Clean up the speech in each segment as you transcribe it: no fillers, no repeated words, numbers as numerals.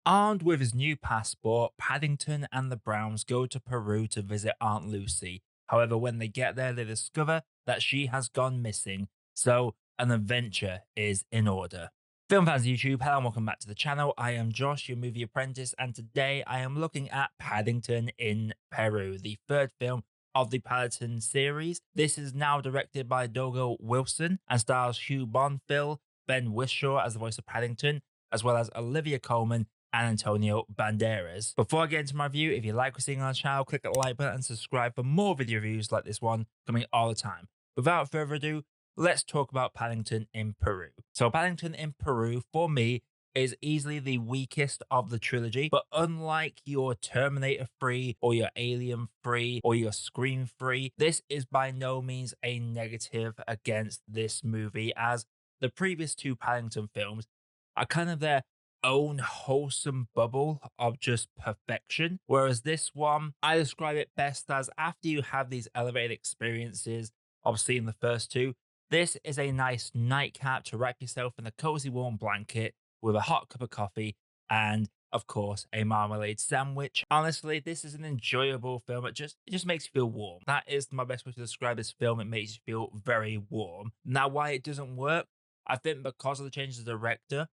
Armed with his new passport, Paddington and the Browns go to Peru to visit Aunt Lucy. However, when they get there, they discover that she has gone missing, so an adventure is in order. Film fans of YouTube, hello and welcome back to the channel. I am Josh, your movie apprentice, and today I am looking at Paddington in Peru, the third film of the Paddington series. This is now directed by Dougal Wilson and stars Hugh Bonneville, Ben Whishaw as the voice of Paddington, as well as Olivia Coleman and Antonio Banderes. Before I get into my review, if you like what you're seeing on our channel, click the like button and subscribe for more video reviews like this one coming all the time. Without further ado, let's talk about Paddington in Peru. So Paddington in Peru, for me, is easily the weakest of the trilogy, but unlike your Terminator 3 or your Alien 3 or your Scream 3, this is by no means a negative against this movie, as the previous two Paddington films are kind of their own wholesome bubble of just perfection. Whereas this one, I describe it best as after you have these elevated experiences of seeing the first two, this is a nice nightcap to wrap yourself in a cozy warm blanket with a hot cup of coffee and, of course, a marmalade sandwich. Honestly, this is an enjoyable film. It just makes you feel warm. That is my best way to describe this film. It makes you feel very warm. Now, why it doesn't work, I think because of the changes of director,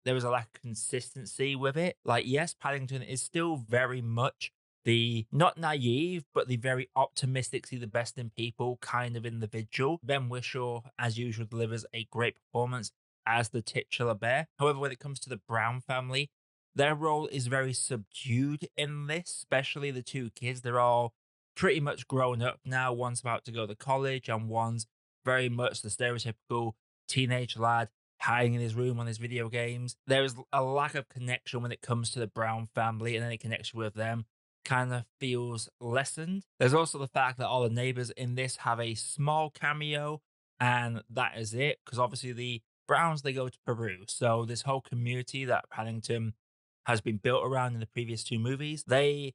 there was a lack of consistency with it. Like, yes, Paddington is still very much the not naive, but the very optimistic, see the best in people kind of individual. Ben Whishaw, as usual, delivers a great performance as the titular bear. However, when it comes to the Brown family, their role is very subdued in this, especially the two kids. They're all pretty much grown up now. One's about to go to college, and one's very much the stereotypical teenage lad hiding in his room on his video games. There is a lack of connection when it comes to the Brown family, and any connection with them kind of feels lessened. There's also the fact that all the neighbors in this have a small cameo, and that is it. Because obviously the Browns, they go to Peru. So this whole community that Paddington has been built around in the previous two movies, they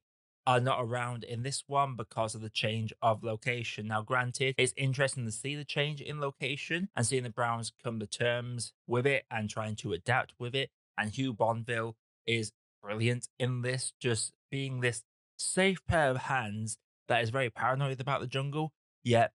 are not around in this one because of the change of location. Now, granted, it's interesting to see the change in location and seeing the Browns come to terms with it and trying to adapt with it. And Hugh Bonneville is brilliant in this, just being this safe pair of hands that is very paranoid about the jungle, yet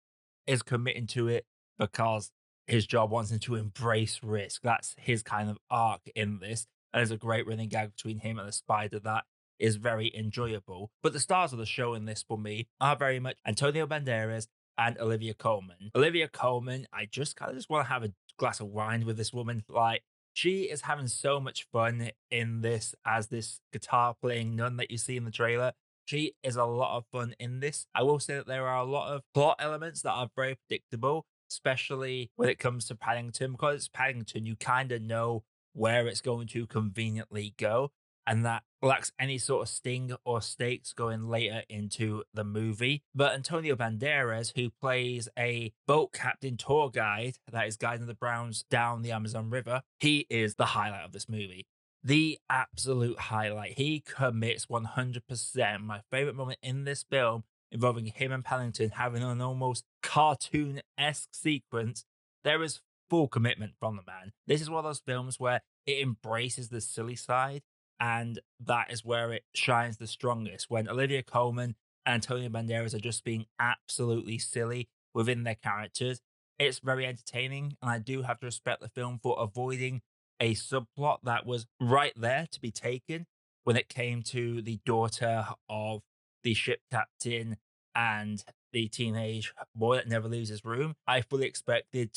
is committing to it because his job wants him to embrace risk. That's his kind of arc in this. And there's a great running gag between him and the spider that is very enjoyable. But the stars of the show in this for me are very much Antonio Banderas and Olivia Coleman. Olivia Coleman, I just kind of just want to have a glass of wine with this woman. Like, she is having so much fun in this as this guitar playing nun that you see in the trailer. She is a lot of fun in this. I will say that there are a lot of plot elements that are very predictable, especially when it comes to Paddington. Because it's Paddington, you kind of know where it's going to conveniently go, and that lacks any sort of sting or stakes going later into the movie. But Antonio Banderas, who plays a boat captain tour guide that is guiding the Browns down the Amazon River, he is the highlight of this movie. The absolute highlight. He commits 100%. My favorite moment in this film involving him and Paddington having an almost cartoon esque sequence. There is full commitment from the man. This is one of those films where it embraces the silly side, and that is where it shines the strongest. When Olivia Colman and Antonio Banderas are just being absolutely silly within their characters, it's very entertaining. And I do have to respect the film for avoiding a subplot that was right there to be taken when it came to the daughter of the ship captain and the teenage boy that never leaves his room. I fully expected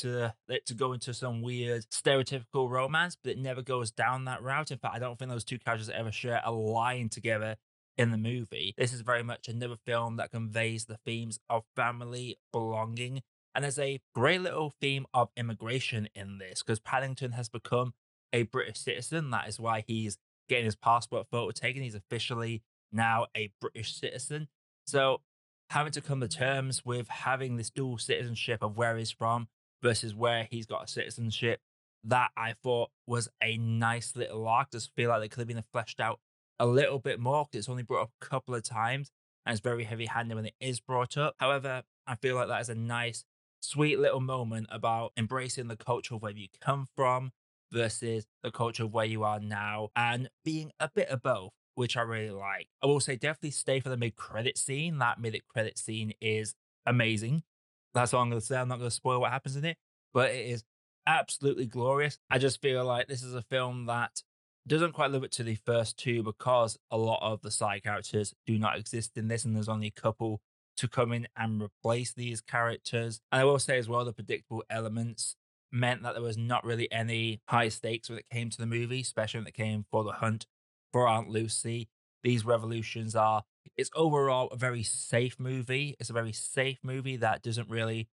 it to go into some weird stereotypical romance, but it never goes down that route. In fact, I don't think those two characters ever share a line together in the movie. This is very much another film that conveys the themes of family, belonging, and there's a great little theme of immigration in this because Paddington has become a British citizen. That is why he's getting his passport photo taken. He's officially now a British citizen. So having to come to terms with having this dual citizenship of where he's from versus where he's got a citizenship, that I thought was a nice little arc. Just feel like they could have been fleshed out a little bit more because it's only brought up a couple of times and it's very heavy handed when it is brought up. However, I feel like that is a nice, sweet little moment about embracing the culture of where you come from versus the culture of where you are now and being a bit of both, which I really like. I will say definitely stay for the mid-credit scene. That mid-credit scene is amazing. That's all I'm going to say. I'm not going to spoil what happens in it, but it is absolutely glorious. I just feel like this is a film that doesn't quite live up to the first two because a lot of the side characters do not exist in this, and there's only a couple to come in and replace these characters. And I will say as well, the predictable elements meant that there was not really any high stakes when it came to the movie, especially when it came for the hunt for Aunt Lucy. These revolutions are, it's overall a very safe movie. It's a very safe movie that doesn't really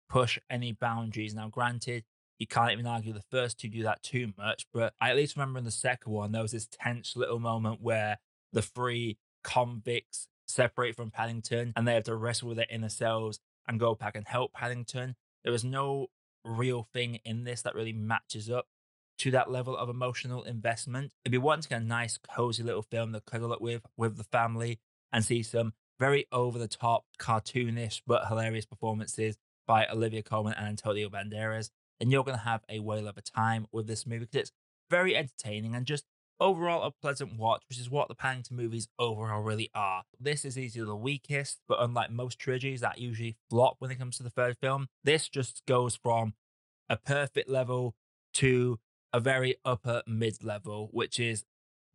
push any boundaries. Now, granted, you can't even argue the first two do that too much, but I at least remember in the second one, there was this tense little moment where the three convicts separate from Paddington and they have to wrestle with their inner selves and go back and help Paddington. There was no real thing in this that really matches up to that level of emotional investment. If you want to get a nice, cozy little film to cuddle up with the family and see some very over the top, cartoonish, but hilarious performances by Olivia Coleman and Antonio Banderes, then you're going to have a whale of a time with this movie because it's very entertaining and just overall a pleasant watch, which is what the Paddington movies overall really are. This is easily the weakest, but unlike most trilogies that usually flop when it comes to the third film, this just goes from a perfect level to a very upper mid level, which is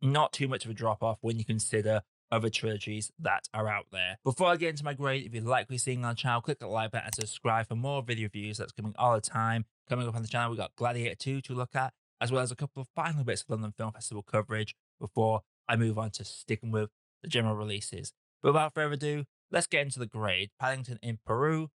not too much of a drop off when you consider other trilogies that are out there. Before I get into my grade, if you like what you're seeing on the channel, click the like button and subscribe for more video reviews that's coming all the time. Coming up on the channel, we got Gladiator 2 to look at, as well as a couple of final bits of London Film Festival coverage before I move on to sticking with the general releases. But without further ado, let's get into the grade. Paddington in Peru.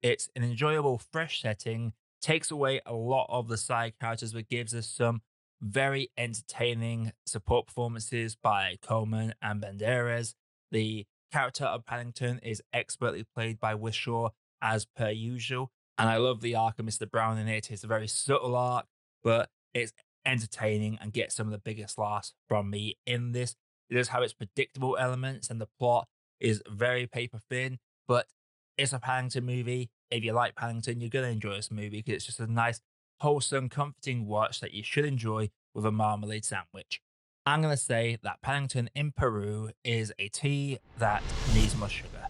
It's an enjoyable, fresh setting, takes away a lot of the side characters, but gives us some very entertaining support performances by Coleman and Banderes. The character of Paddington is expertly played by Whishaw, as per usual. And I love the arc of Mr. Brown in it. It's a very subtle arc, but it's entertaining and gets some of the biggest laughs from me in this. It does have its predictable elements, and the plot is very paper thin, but it's a Paddington movie. If you like Paddington, you're going to enjoy this movie because it's just a nice, wholesome, comforting watch that you should enjoy with a marmalade sandwich. I'm going to say that Paddington in Peru is a tea that needs more sugar.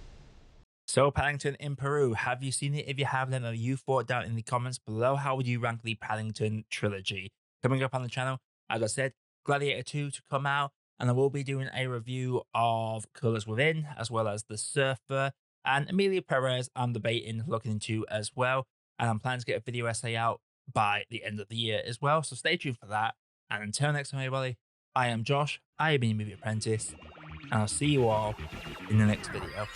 So, Paddington in Peru, have you seen it? If you have, let me know you thought down in the comments below. How would you rank the Paddington trilogy? Coming up on the channel, as I said, Gladiator 2 to come out, and I will be doing a review of Colors Within, as well as The Surfer, and Emilia Perez I'm debating looking into as well. And I'm planning to get a video essay out by the end of the year as well. So stay tuned for that. And until next time, everybody, I am Josh. I have been Movie Apprentice. And I'll see you all in the next video.